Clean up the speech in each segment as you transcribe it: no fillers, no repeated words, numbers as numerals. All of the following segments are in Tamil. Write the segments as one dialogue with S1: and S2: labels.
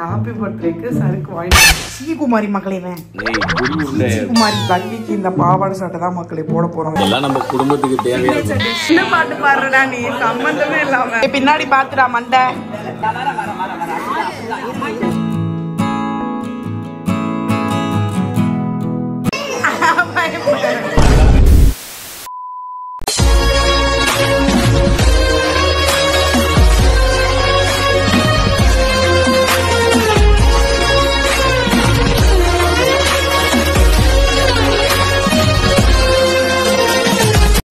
S1: ஹாப்பி பர்த்டேக்கு சருக்கு வாங்கிட்டு ஸ்ரீகுமாரி மக்களே ஸ்ரீகுமாரி லக்கிக்கு இந்த பாவாடை சட்டை தான் மக்களே போட போறோம்.
S2: எல்லாம் நம்ம குடும்பத்துக்கு தேவையான
S1: சின்ன பாட்டு பாடுறடா நீ, சம்பந்தமே இல்லாம பின்னாடி பாத்துடா மண்டை.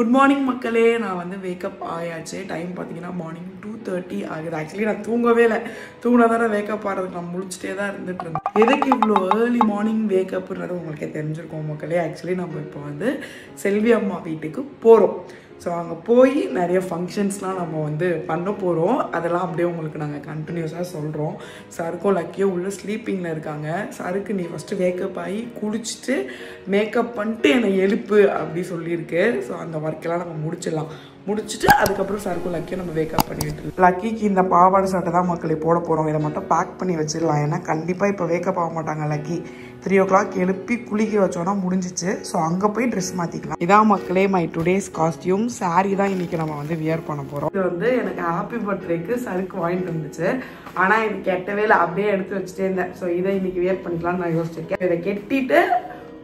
S1: குட் மார்னிங் மக்களே, நான் வந்து வேக்கப் ஆயாச்சு. டைம் பார்த்தீங்கன்னா மார்னிங் 2:30 ஆகுது. ஆக்சுவலி நான் தூங்கவே இல்லை, தூங்கினா தானே வேக்கப் ஆகிறதுக்கு நான் முடிச்சுட்டே தான் இருந்துட்டு இருந்தேன். எதுக்கு இவ்வளோ ஏர்லி மார்னிங் வேக்கப்ன்றது உங்களுக்கே தெரிஞ்சிருக்கோம் மக்களே. ஆக்சுவலி நம்ம இப்போ வந்து செல்வி அம்மா வீட்டுக்கு போகிறோம். ஸோ அங்கே போய் நிறைய ஃபங்க்ஷன்ஸ்லாம் நம்ம வந்து பண்ண போகிறோம். அதெல்லாம் அப்படியே உங்களுக்கு நாங்கள் கண்டினியூஸாக சொல்கிறோம். சருக்கும் லக்கியும் உள்ள ஸ்லீப்பிங்கில் இருக்காங்க. சருக்கு நீ ஃபஸ்ட்டு வேக்கப் ஆகி குளிச்சுட்டு மேக்கப் பண்ணிட்டு என்னை எழுப்பு அப்படி சொல்லியிருக்கு. ஸோ அந்த ஒர்க்கெல்லாம் நம்ம முடிச்சுட்டு அதுக்கப்புறம் சருக்கும் லக்கியும் நம்ம வேக்கப் பண்ணிவிட்டு லக்கிக்கு இந்த பாவாடை சட்டை தான் மக்களே போட போகிறோம். இதை மட்டும் பேக் பண்ணி வச்சிடலாம். ஏன்னா கண்டிப்பாக இப்போ வேக்கப் ஆக மாட்டாங்க. லக்கி 3 o'clock எழுப்பி குளிக்க வச்சோன்னா முடிஞ்சிச்சு. ஸோ அங்கே போய் ட்ரெஸ் மாற்றிக்கலாம். இதான் மக்களே மை டுடேஸ் காஸ்டியூம். சாரீ தான் இன்றைக்கி நம்ம வந்து வியர் பண்ண போகிறோம். இது வந்து எனக்கு ஹாப்பி பர்த்டேக்கு சருக்கு வாங்கிட்டு வந்துச்சு. ஆனால் இது கெட்டவே இல்லை, அப்படியே எடுத்து வச்சுட்டே இருந்தேன். ஸோ இதை இன்றைக்கி வியர் பண்ணிக்கலாம்னு நான் யோசிச்சிருக்கேன். இதை கெட்டிட்டு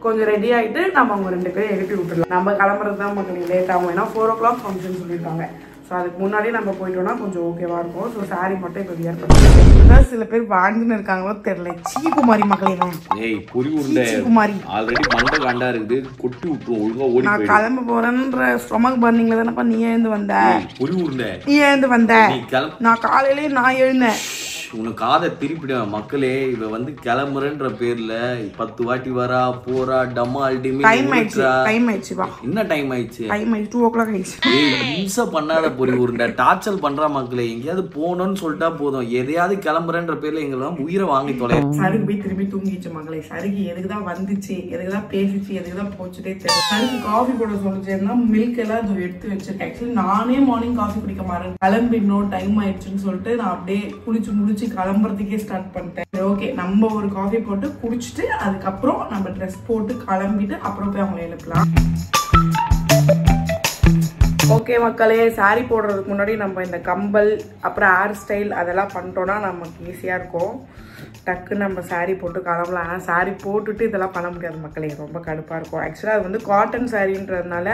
S1: கொஞ்சம் ரெடி ஆகிட்டு நம்ம அவங்க 2 பேரும் எழுப்பி விட்டுடலாம். நம்ம கிளம்புறது தான் மக்களுக்கு லேட் ஆகும். ஏன்னா 4 o'clock ஃபங்க்ஷன் சொல்லியிருக்காங்க. ஸோ அதுக்கு முன்னாடி நம்ம போயிட்டோம்னா கொஞ்சம் ஓகேவா இருக்கும். ஸோ சாரி மட்டும் இப்போ வியர் பண்ணுறோம். சில பேர் வாழ்ந்துன்னு இருக்காங்களோ தெரியல. சீகுமாரி மக்களே தான். சீகுமாரி
S2: ஆல்ரெடி மண்டை காண்டா இருக்குது, கொட்டி விட்டுரும். ஒழுங்கா ஓடி
S1: நான் கிளம்ப போறேன்ற ஸ்டொமக் பர்னிங்ல தானப்பா நீ எழுந்து வந்த. நீ எழுந்து வந்த, நான் காலையிலேயே நான் எழுந்தேன்.
S2: உனக்கு காதை திருப்பிடுவேன் மக்களே. இவ வந்து கிளம்புறன்ற பேர்ல 10 வாட்டி வரா போறா டமால் டிமி.
S1: டைம் ஆயிடுச்சு வா.
S2: என்ன டைம் ஆயிடுச்சு?
S1: 2 o'clock ஆயிடுச்சு.
S2: இம்சை பண்ணாத பொறி உருண்டை, டார்ச்சல் பண்றா மக்களே. எங்கேயாவது போகணும்னு சொல்லிட்டா போதும், எதையாவது கிளம்புறன்ற பேர்ல எங்கெல்லாம் உயிரை வாங்கி தொலை.
S1: சருக்கு போய் திரும்பி தூங்கிச்சு மக்களே. சருக்கு எதுக்குதான் வந்துச்சு, எதுக்குதான் பேசிச்சு, எதுக்குதான் போச்சுட்டே தெரியல. சருக்கு காஃபி போட சொல்லிச்சேன்னா மில்க் எல்லாம் அதை எடுத்து வச்சிருக்கேன். ஆக்சுவலி நானே மார்னிங் காஃபி குடிக்க மாட்டேன். கிளம்பிடணும் டைம் ஆயிடுச்சுன்னு சொல்லிட்டு நான் அப்படியே குளிச்சு கிளம்புறதுக்கே ஸ்டார்ட் பண்ணிட்டேன். ஓகே, நம்ம ஒரு காஃபி போட்டு குடிச்சிட்டு அதுக்கப்புறம் நம்ம ட்ரெஸ் போட்டு கிளம்பிட்டு அப்புறம் போய் அவங்களை எழுப்பலாம். ஓகே மக்களே, சாரி போடுறதுக்கு முன்னாடி நம்ம இந்த கம்பல் அப்புறம் ஹேர் ஸ்டைல் அதெல்லாம் பண்ணிட்டோம்னா நமக்கு ஈஸியாக இருக்கும். டக்குன்னு நம்ம சாரீ போட்டு கிளம்பலாம். ஆனால் சாரீ போட்டுட்டு இதெல்லாம் பண்ண முடியாது மக்களே, ரொம்ப கடுப்பாக இருக்கும். ஆக்சுவலாக அது வந்து காட்டன் சாரின்றதுனால,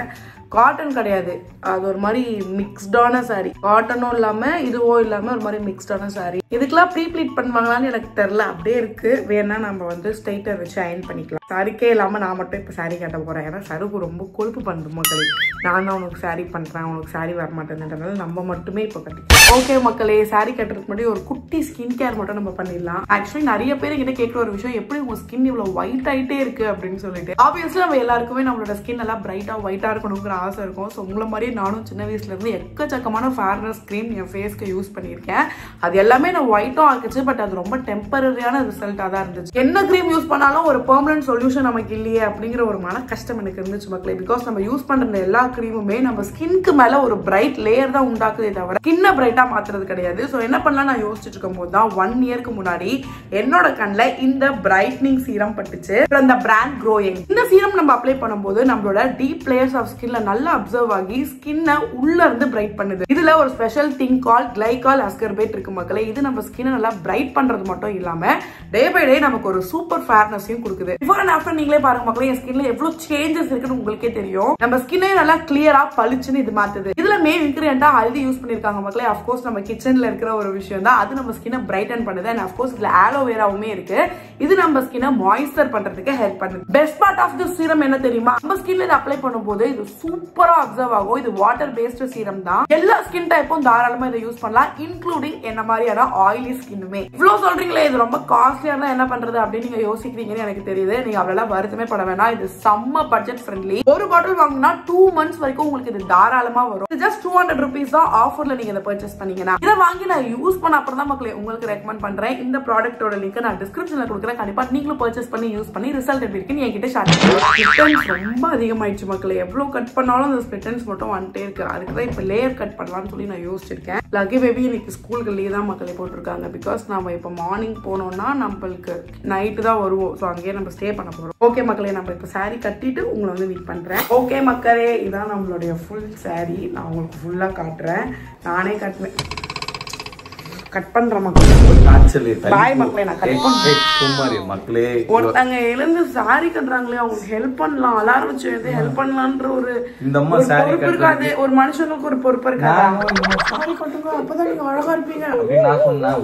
S1: காட்டன் கிடையாது, அது ஒரு மாதிரி மிக்ஸ்டான சாரி. காட்டனும் இல்லாமல் இதுவோ இல்லாமல் ஒரு மாதிரி மிக்ஸ்டான சாரி. இதுக்கெல்லாம் ப்ரீ ப்ளீட் பண்ணுவாங்களான்னு எனக்கு தெரில, அப்படியே இருக்குது. வேணா நம்ம வந்து ஸ்ட்ரைட்டர் வச்சு அயன் பண்ணிக்கலாம். சாரிக்கே இல்லாமல் நான் மட்டும் இப்போ சாரி கட்ட போகிறேன். ஏன்னா சருக்கு ரொம்ப கொழுப்பு பண்ணுது மக்களே. நான் தான் உனக்கு சாரி பண்ணுறேன், உனக்கு சாரி வரமாட்டேன்றதுனால நம்ம மட்டுமே இப்போ கட்டிக்கலாம். ஓகே மக்களே, சாரி கட்டுறதுக்கு முன்னாடி ஒரு குட்டி ஸ்கின் கேர் மட்டும் நம்ம பண்ணிடலாம். ஆக்சுவலி நிறைய பேர் கிட்ட கேட்குற ஒரு விஷயம், எப்படி உங்க ஸ்கின் இவ்வளவு ஒயிட் ஆயிட்டே இருக்கு அப்படின்னு சொல்லிட்டு. ஆப்வியஸ்லி நம்ம எல்லாருக்குமே நம்மளோட ஸ்கின் நல்லா பிரைட்டா ஒயிட்டா இருக்கணுங்கிற ஆசை இருக்கும். ஸோ உங்களை மாதிரியே நானும் சின்ன வயசுல இருந்து எக்கச்சக்கமான ஃபேர்னஸ் கிரீம் என் ஃபேஸ்க்கு யூஸ் பண்ணியிருக்கேன். அது எல்லாமே நான் ஒயிட்டும் ஆக்குச்சு, பட் அது ரொம்ப டெம்பரரியான ரிசல்ட்டாக தான் இருந்துச்சு. என்ன கிரீம் யூஸ் பண்ணாலும் ஒரு பெர்மனன்ட் சொல்யூஷன் நமக்கு இல்லையே அப்படிங்கிற ஒரு மன கஷ்டம் எனக்கு இருந்துச்சு மக்களே. பிகாஸ் நம்ம யூஸ் பண்ற எல்லா கிரீமுமே நம்ம ஸ்கின்க்கு மேல ஒரு பிரைட் லேயர் தான் உண்டாக்குதே தவிர ஸ்கின்னை பிரைட்டா மாத்துறது கிடையாது. ஸோ என்ன பண்ணலாம் நான் யோசிச்சுட்டு இருக்கும் போது தான் 1 இயருக்கு முன்னாடி என்னோட கண்ணில் இந்த பிரைட்னிங் சீரம் பட்டுச்சு. அந்த பிராண்ட் க்ரோயிங். இந்த சீரம் நம்ம அப்ளை பண்ணும்போது நம்மளோட டீப் லேயர்ஸ் ஆஃப் ஸ்கின்ல நல்லா அப்சர்வ் ஆகி ஸ்கின்னை உள்ள இருந்து பிரைட் பண்ணுது. இதுல ஒரு ஸ்பெஷல் திங் கால் கிளைகால் அஸ்கர்பேட் இருக்கு மக்களே. இது நம்ம ஸ்கின்னை நல்லா பிரைட் பண்றது மட்டும் இல்லாம டே பை டே நமக்கு ஒரு சூப்பர் ஃபேர்னஸையும் கொடுக்குது. பிஃபோர் அண்ட் ஆஃப்டர் நீங்களே பாருங்க மக்களே, என் ஸ்கின்ல எவ்வளவு சேஞ்சஸ் இருக்குன்னு உங்களுக்கே தெரியும். நம்ம ஸ்கின்னே நல்லா கிளியரா பளிச்சுன்னு இது மாத்துது. இதுல மெயின் இன்கிரியன்ட்டா ஹல்தி யூஸ் பண்ணிருக்காங்க மக்களே. அஃப்கோர்ஸ் நம்ம கிச்சன்ல இருக்கிற ஒரு விஷயம் தான், அது நம்ம ஸ்கின்னை பிரைட்டன் பண்ணுது. அண்ட் அஃப்கோர்ஸ் இதுல ஆலோவேராவுமே இருக்கு. இது நம்ம ஸ்கின்னை மாய்ஸ்சர் பண்றதுக்கு ஹெல்ப் பண்ணுது. Best part of the serum என்ன தெரியுமா? நம்ம ஸ்கின்ல இதை அப்ளை பண்ணும்போது இது சூப்பரா அப்சர்வ் ஆகும். இது வாட்டர் பேஸ்ட் சீரம் தான். எல்லா ஸ்கின் டைப்பும் தாராளமா இதை யூஸ் பண்ணலாம், இன்க்ளூடிங் என்ன மாதிரியான ஆயிலி ஸ்கின்னுமே. இவ்வளவு சொல்றீங்களே இது ரொம்ப காஸ்ட்லியா இருந்தா என்ன பண்றது அப்படின்னு நீங்க யோசிக்கிறீங்கன்னு எனக்கு தெரியுது. நீங்க அவ்வளவு வருத்தமே பட வேணாம். இது செம்ம பட்ஜெட் ஃப்ரெண்ட்லி. ஒரு பாட்டில் வாங்கினா 2 months வரைக்கும் உங்களுக்கு இது தாராளமா வரும். இது ஜஸ்ட் 200 rupees தான் ஆஃபர்ல நீங்க இதை பர்ச்சேஸ் பண்ணீங்கன்னா. இதை வாங்கி நான் யூஸ் பண்ண அப்புறம் தான் மக்களே உங்களுக்கு ரெக்கமெண்ட் பண்றேன். இந்த ப்ராடக்ட்டோட லிங்க் நான் டிஸ்கிரிப்ஷன்ல கொடுக்குறேன். கண்டிப்பா நீங்களும் பர்ச்சேஸ் பண்ணி யூஸ் பண்ணி ரிசல்ட் எப்படி இருக்குன்னு என்கிட்ட ஷேர் பண்ணுங்க. ரொம்ப அதிகமாயிடுச்சு மக்களே. எவ்வளவு கட் பண்ணாலும் அந்த ஸ்ப்ளிட்டன்ஸ் மட்டும் வந்துட்டே இருக்கு. அதுக்கு தான் இப்போ லேயர் கட் பண்ணலாம்னு சொல்லி நான் யோசிச்சிருக்கேன். லக்கி பேபி இன்னைக்கு ஸ்கூலுக்கு லீவ் தான் மக்களே போட்டிருக்காங்க. பிகாஸ் நம்ம இப்போ மார்னிங் போனோம்னா நம்மளுக்கு நைட்டு தான் வருவோம். ஸோ அங்கேயே நம்ம ஸ்டே பண்ண போகிறோம். ஓகே மக்களே, நம்ம இப்போ சாரீ கட்டிட்டு உங்களை வந்து மீட் பண்ணுறேன். ஓகே மக்களே, இதான் நம்மளுடைய ஃபுல் சாரீ. நான் உங்களுக்கு ஃபுல்லாக காட்டுறேன். நானே கட்டுவேன். கட் பண்ற மக்களே, பாய் மக்களே. நான் கட் பண்றேன் மக்களே. ஒருத்தங்க எழுந்து சாரி கட்டுறாங்களே, அவங்க ஹெல்ப் பண்ணலாம். அலாரம் வச்சு எழுந்து ஹெல்ப் பண்ணலான்ற ஒரு பொறுப்பு இருக்காது. ஒரு மனுஷங்களுக்கு ஒரு பொறுப்பு இருக்காது. சாரி கட்டுங்க, அப்பதான் நீங்க அழகா இருப்பீங்க.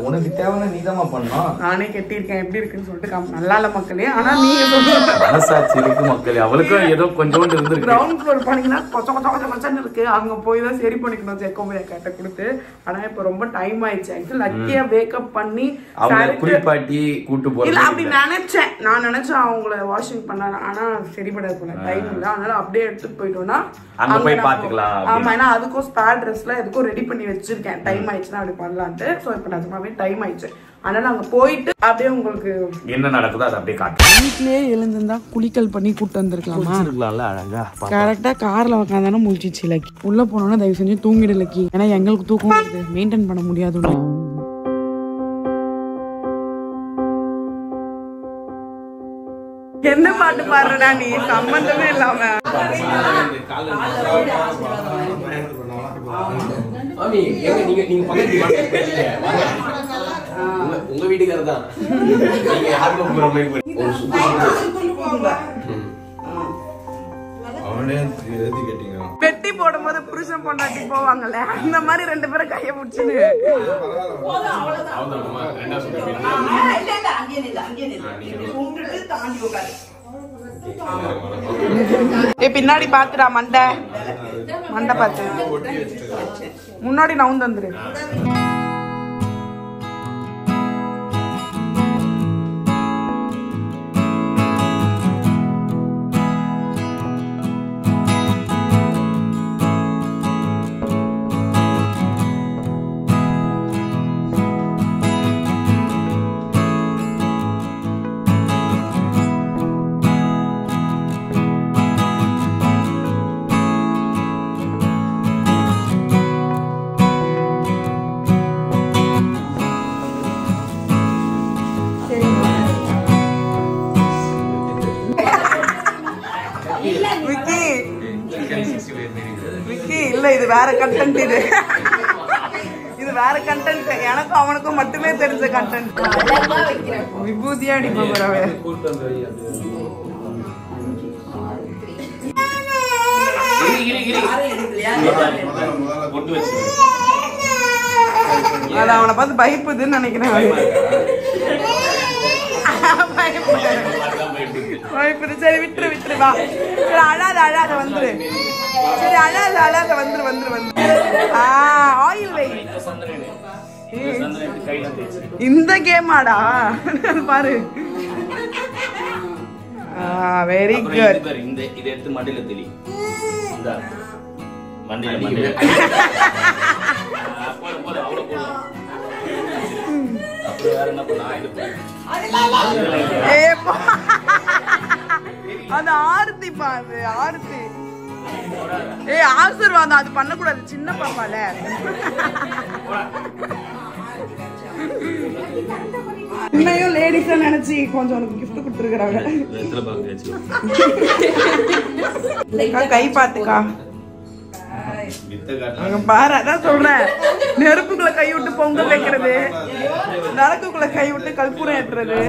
S2: உனக்கு தேவையான நீதாமா பண்ணலாம்.
S1: நானே கட்டியிருக்கேன், எப்படி இருக்குன்னு சொல்லிட்டு நல்லா இல்ல மக்களே. ஆனா நீங்க சொல்லுங்க,
S2: மனசாட்சி இருக்கு மக்களே. அவளுக்கும் ஏதோ கொஞ்சோண்டு இருந்து
S1: கிரவுண்ட் ஃப்ளோர் பண்ணீங்கன்னா கொஞ்சம் இருக்கு. அவங்க போய் தான் சரி பண்ணிக்கணும் ஜெக்கோமையா கேட்ட கொடுத்து. ஆனா இப்ப ரொம்ப டைம் ஆயிடுச்சு. லக்கியா வேக்கப் பண்ணி
S2: குளிப்பாட்டி கூட்டு போற
S1: இல்ல அப்படி நினைச்சேன். நான் நினைச்சேன் அவங்கள வாஷிங் பண்ண. ஆனா சரிபடாது போல, டைம் இல்ல. அதனால அப்படியே எடுத்துட்டு போயிட்டோம்னா
S2: அங்க போய் பாத்துக்கலாம்.
S1: ஆமா, ஏன்னா அதுக்கும் ஸ்பேர் ட்ரெஸ்ல எதுக்கும் ரெடி பண்ணி வச்சிருக்கேன். டைம் ஆயிடுச்சுன்னா அப்படி பண்ணலான்ட்டு. சோ இப்ப நிஜமாவே டைம் ஆயிடுச்சு. அதனால அங்க போயிட்டு அப்படியே உங்களுக்கு
S2: என்ன நடக்குதோ அதை அப்படியே காட்டுறேன்.
S1: வீட்லயே எழுந்திருந்தா குளிக்கல் பண்ணி கூட்டு வந்திருக்கலாமா?
S2: அழகா
S1: கரெக்டா கார்ல உட்காந்தானே முடிச்சிச்சு லக்கி. உள்ள போனோம்னா தயவு செஞ்சு தூங்கிடு லக்கி. ஏன்னா எங்களுக்கு தூக்கம் வருது, மெயின்டைன் பண்ண முடியாது. என்ன பாட்டு பாடுறா நீ? சம்பந்தமே இல்லாம
S2: உங்க வீட்டுக்காரர் தான்.
S1: வெட்டி போடும் போது புருஷன் பொண்டாட்டி போவாங்கல்ல, அந்த மாதிரி 2 பேரும் கைய பிடிச்சுன்னு பின்னாடி பாத்துடா. மண்டை மண்டை பாத்து முன்னாடி நவுந்து வந்துரு. இல்ல இது வேற கண்டென்ட். இது வேற கண்டென்ட். எனக்கும் அவனுக்கும் மட்டுமே தெரிஞ்ச கண்டென்ட். விபூதியா அடிப்ப போறவே. அது அவனை பார்த்து பயப்புதுன்னு நினைக்கிறேன். பயப்புது. சரி விட்டுரு விட்டுரு. வா சரி, அழாத அழாத வந்துரு. சரி அழாத அழாத வந்துரு வந்துரு வந்துரு. ஆயில் வை. இந்த கேமாடா பாரு. Very good.
S2: இந்த இத எடுத்து மண்டையில தெளி. இந்த மண்டையில மண்டையில போடு போடு அவ்வளவு போடு. அப்புறம் வேற என்ன பண்ணா?
S1: அது ஆர்த்தி பாரு, ஆர்த்தி. ஆசீர்வாதம் அது பண்ணக்கூடாது, சின்ன பாப்பால. இன்னையும் லேடிஸா நினைச்சு கொஞ்சம் உனக்கு கிஃப்ட் கொடுத்துருக்காங்க. கை பாத்துக்கா பாரு. அதான் சொல்றேன், நெருப்புக்குள்ள கை விட்டு பொங்கல் வைக்கிறது, நரக்குக்குள்ள கை விட்டு கற்பூரம் ஏற்றுறது.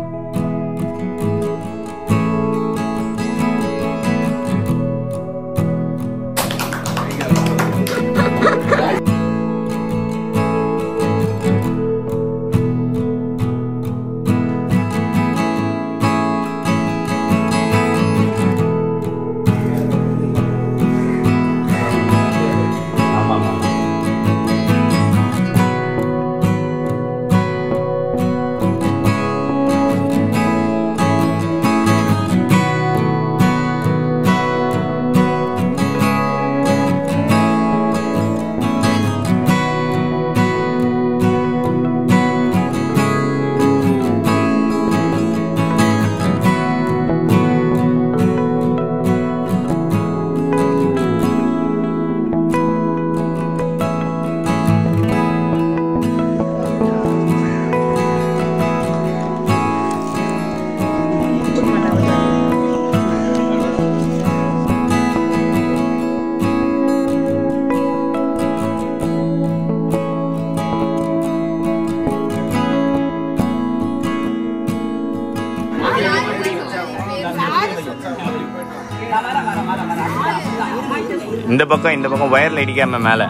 S3: இந்த பக்கம் வயர்ல இடிக்காம மேல.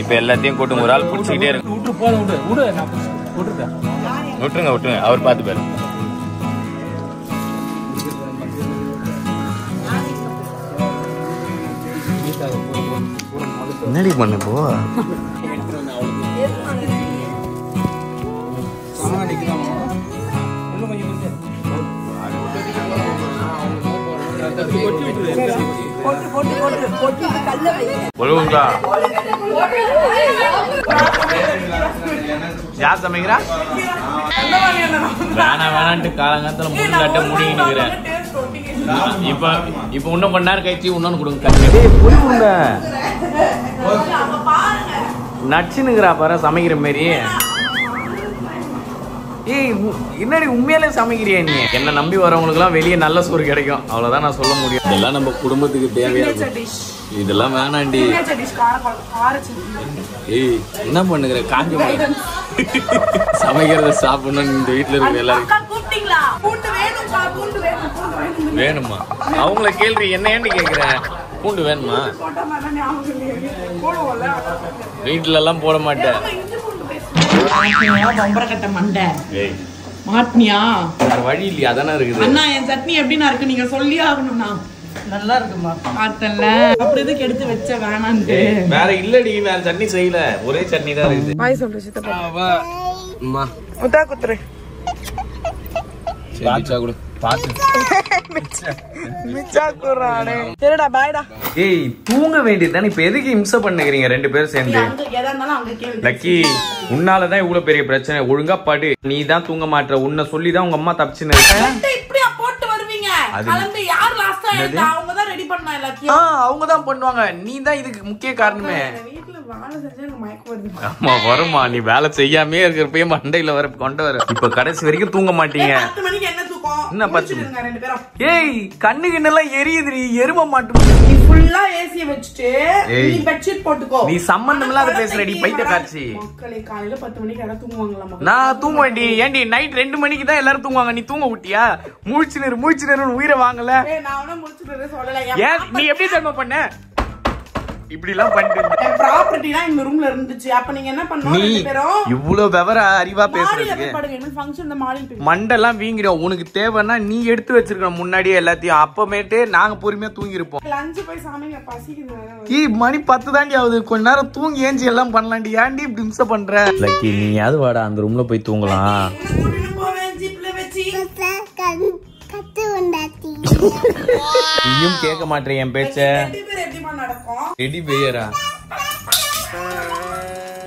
S3: இப்ப எல்லாத்தையும் கூட்டும் ஒரு ஆள் பிடிச்சிக்கிட்டே இருக்கு. விட்டுருங்க அவர் பார்த்து பேரு. என்னடி பண்ணு போ. ஒழுங்கா யார் சமைக்கிறா? வேணான்ட்டு காலங்காலத்துல முடிஞ்சாட்ட முடிக்கிறேன். இப்ப இன்னும் கொஞ்ச நேரம் கழிச்சு இன்னொன்னு கொடுங்க. நச்சுனுங்கிறா பாரு சமைக்கிற மாரி. ஏய் என்னடி உண்மையாலே சமைக்கிறியா நீ? என்ன நம்பி வரவங்களுக்கு எல்லாம் வெளியே நல்ல சோறு கிடைக்கும், அவ்வளவுதான் நான் சொல்ல முடியும். இதெல்லாம் நம்ம குடும்பத்துக்கு தேவையான, இதெல்லாம் வேணாண்டி. ஏய் என்ன பண்ணுகிற காஞ்சி சமைக்கிறத சாப்பிடணும். இந்த வீட்டுல இருக்க எல்லாரும் வேணுமா? அவங்கள கேள்வி என்ன ஏன்னு கேக்குறேன். பூண்டு வேணுமா? வீட்டுல எல்லாம் போட மாட்டேன்.
S1: மாட்னியா
S3: வழி இல்லையா? அதானே இருக்குது.
S1: அண்ணா என் சட்னி எப்படின்னா இருக்கு நீங்க சொல்லி ஆகணும்ண்ணா. நல்லா இருக்குமா? பார்த்தல அப்படி எதுக்கு எடுத்து வச்ச வேணான்ட்டு.
S3: வேற இல்லடி, வேற சட்னி செய்யல, ஒரே சட்னி தான் இருக்குது.
S1: பாய் சொல்ற சித்தப்பா. அம்மா உதா குத்துரு.
S3: பாச்சா கூட பாத்து
S1: மிச்சா குறானே. சரிடா பாய்டா.
S3: ஏய் தூங்க வேண்டியதுதானே, இப்ப எதுக்கு இம்சை பண்ணுகிறீங்க ரெண்டு பேரும் சேர்ந்து? லக்கி உன்னாலதான் இவ்வளவு பெரிய பிரச்சனை. ஒழுங்கா படு. நீ தான் தூங்க மாட்ட. உன்னை சொல்லிதான் உங்க அம்மா தப்பிச்சுன்னு அவங்க தான் பண்ணுவாங்க. நீ தான் இதுக்கு முக்கிய காரணமே. ஆமா வருமா, நீ வேலை செய்யாமே இருக்கிறப்பயே மண்டையில வர கொண்டு வர. இப்ப கடைசி வரைக்கும் தூங்க மாட்டீங்க. என்ன பச்சு? ஏய் கண்ணு கிண்ணெல்லாம் எரியுது. நீ எரும மாட்டு.
S1: நீ ஃபுல்லா ஏசிய வச்சிட்டு நீ பெட்ஷீட் போட்டுக்கோ.
S3: நீ சம்பந்தம் இல்லாத பேசுறடி பைத்திய காட்சி.
S1: மக்களே காலையில 10 மணிக்கு யாரா தூங்குவாங்களா?
S3: நான் தூங்க வேண்டி. ஏண்டி நைட் 2 மணிக்கு தான் எல்லாரும் தூங்குவாங்க, நீ தூங்க விட்டியா? முழிச்சுனரு உயிரை வாங்கல.
S1: நான் அவன முழிச்சுனரு சொல்லல.
S3: ஏன் நீ எப்படி தர்ம பண்ண? இப்படி எல்லாம் பண்ணிட்டு
S1: ப்ராப்பர்ட்டினா இந்த ரூம்ல இருந்துச்சு. அப்ப நீங்க என்ன பண்ணனும்? ரெண்டு பேரும்
S3: இவ்வளவு விவர அறிவா பேசுறதுக்கு மண்டெல்லாம் வீங்கிடும். உனக்கு தேவைன்னா நீ எடுத்து வச்சிருக்கணும் முன்னாடியே எல்லாத்தையும். அப்பமேட்டு நாங்க பொறுமையா தூங்கி இருப்போம்.
S1: லஞ்ச் போய் சாமிங்க பசிக்குது.
S3: ஏய் மணி 10 தாண்டி ஆகுது. கொஞ்ச நேரம் தூங்கி ஏஞ்சி எல்லாம் பண்ணலாம்டி. ஏன்டி இப்படி இம்சை பண்ற? லக்கி நீயாவது வாடா அந்த ரூம்ல போய் தூங்கலாம். நீயும் கேட்க மாட்டேன் என் பேச்ச. டெடி பேயரா?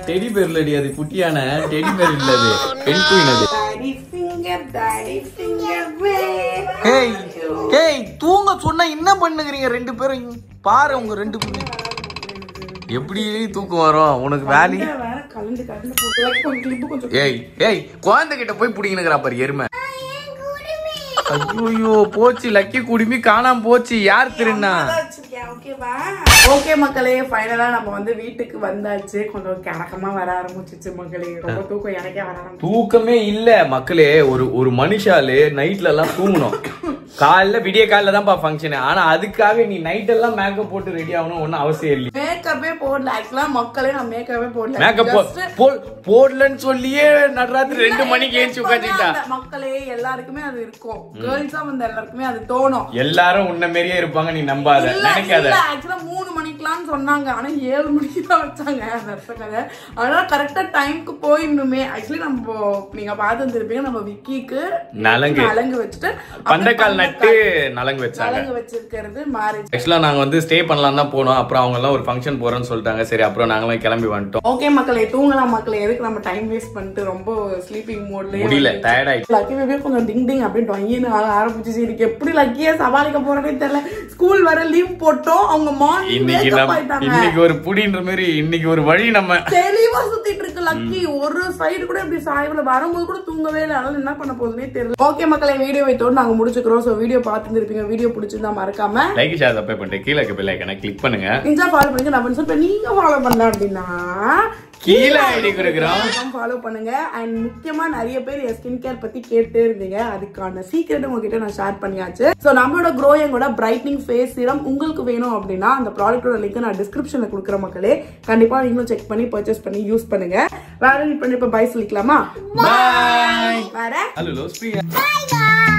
S3: டெடி பேர் இல்லடி, அது குட்டியான டெடி பேர் இல்ல, அது பெண் குயின். அது ஏய் ஏய் தூங்க சொன்னா என்ன பண்ணுகிறீங்க ரெண்டு பேரும்? பாரு உங்க ரெண்டு பேரும் எப்படி தூக்கம் வரும் உனக்கு? வேலி ஏய் ஏய் குழந்தை கிட்ட போய் புடிங்கினுங்கிறா பாரு எருமை. ஐயோ போச்சு, லக்கி குடுமி காணாம போச்சு. யார் திருண்ணா?
S1: ஓகே மக்களே, ஃபைனலா நம்ம வந்து வீட்டுக்கு வந்தாச்சு. கொஞ்சம் கணக்கமா வர ஆரம்பிச்சிச்சு மக்களே. ரொம்ப தூக்கம் எனக்கே வர ஆரம்பிச்சு.
S3: தூக்கமே இல்ல மக்களே. ஒரு மனுஷாலு நைட்ல எல்லாம் தூங்கணும். காலைல விடிய காலைல தான்ப்பா ஃபங்க்ஷன். ஆனா அதுக்காக நீ நைட் எல்லாம் மேக்கப் போட்டு ரெடி ஆகணும் ஒன்னும் அவசியம் இல்லை.
S1: மேக்கப்பே போடல ஆக்சுவலா மக்களே. நான் மேக்கப்பே போடல.
S3: மேக்கப் போடலன்னு சொல்லியே நடராத்திரி 2 மணிக்கு ஏஞ்சி உட்காந்துட்டா.
S1: மக்களே எல்லாருக்குமே அது இருக்கும். கேர்ள்ஸா வந்து எல்லாருக்குமே அது தோணும்.
S3: எல்லாரும் உன்ன மாதிரியே இருப்பாங்க, நீ நம்பாத, நினைக்காத.
S1: ஆக்சுவலா 3 மணிக்கெல்லாம் சொன்னாங்க. ஆனா 7 மணிக்கு தான் வச்சாங்க கதை. அதனால கரெக்டா டைமுக்கு போயிடணுமே. ஆக்சுவலி நம்ம நீங்க பார்த்து வந்துருப்பீங்க, நம்ம விக்கிக்கு நலங்கு வச்சுட்டு பந்தக்கால் நட்டு நலங்கு வச்சிருக்கிறது மேரேஜ்.
S3: ஆக்சுவலா நாங்க வந்து ஸ்டே பண்ணலாம் தான் போனோம். அப்புறம் அவங்க எல்லாம் ஒரு ஃபங்க்ஷன் போறோம்னு சொல்லிட்டாங்க. சரி அப்புறம் நாங்களாம் கிளம்பி வந்துட்டோம்.
S1: ஓகே மக்களே தூங்கலாம் மக்களே. எதுக்கு நம்ம டைம் வேஸ்ட் பண்ணிட்டு ரொம்ப ஸ்லீப்பிங் மோட்ல
S3: முடியல, டயர்ட் ஆயிடுச்சு.
S1: லக்கி பேபி கொஞ்சம் டிங் டிங் அப்படின்னு டொய்யின்னு ஆரம்பிச்சு. எனக்கு எப்படி லக்கியா சமாளிக்க போறதே தெரியல. ஸ்கூல் வர லீவ் போட்டோம். அவங்க மார்னிங் மேக்கப் ஆயிட்டாங்க.
S3: இன்னைக்கு ஒரு புடின்ற மாதிரி இன்னைக்கு ஒரு வழி நம்ம
S1: தெளிவா சுத்திட்டு இருக்கு லக்கி. ஒரு சைடு கூட இப்படி சாய்வுல வரும்போது கூட தூங்கவே இல்லை. அதனால என்ன பண்ண போகுதுன்னே தெரியல. ஓகே மக்களே வீடியோ வைத்தோடு நாங்க முடிச்சுக்கிறோம். சோ வீடியோ பார்த்துருப்பீங்க. வீடியோ பிடிச்சிருந்தா மறக்காம
S3: லைக் ஷேர் சப்ஸ்கிரைப் பண்ணிட்டு கீழே பெல் ஐகானை கிளிக் பண்ணுங்க.
S1: இன்ஸ்டா ஃபாலோ பண்ணுங்க. நான் பண்ண சொல்றேன் நீங்க ஃபாலோ பண்ணல அப்படின்னா
S3: கீழே ஐடி கொடுக்குறோம்,
S1: ஃபாலோ பண்ணுங்க. அண்ட் முக்கியமா நிறைய பேர் ஸ்கின் கேர் பத்தி கேட்டே இருந்தீங்க, அதுக்கான சீக்ரெட் உங்ககிட்ட நான் ஷேர் பண்ணியாச்சு. சோ நம்மளோட க்ரோயங்கோட பிரைட்னிங் ஃபேஸ் சீரம் உங்களுக்கு வேணும் அப்படின்னா அந்த ப்ராடக்ட்டோட லிங்க் நான் டிஸ்கிரிப்ஷன்ல கொடுக்குற மக்களே, கண்டிப்பா நீங்களும் செக் பண்ணி பர்ச்சேஸ் பண்ணி யூஸ் பண்ணுங்க. வேற இப்ப பை சொல்லிக்கலாமா?
S3: பாய்.
S1: வேற
S3: ஹலோ
S4: Bye bye.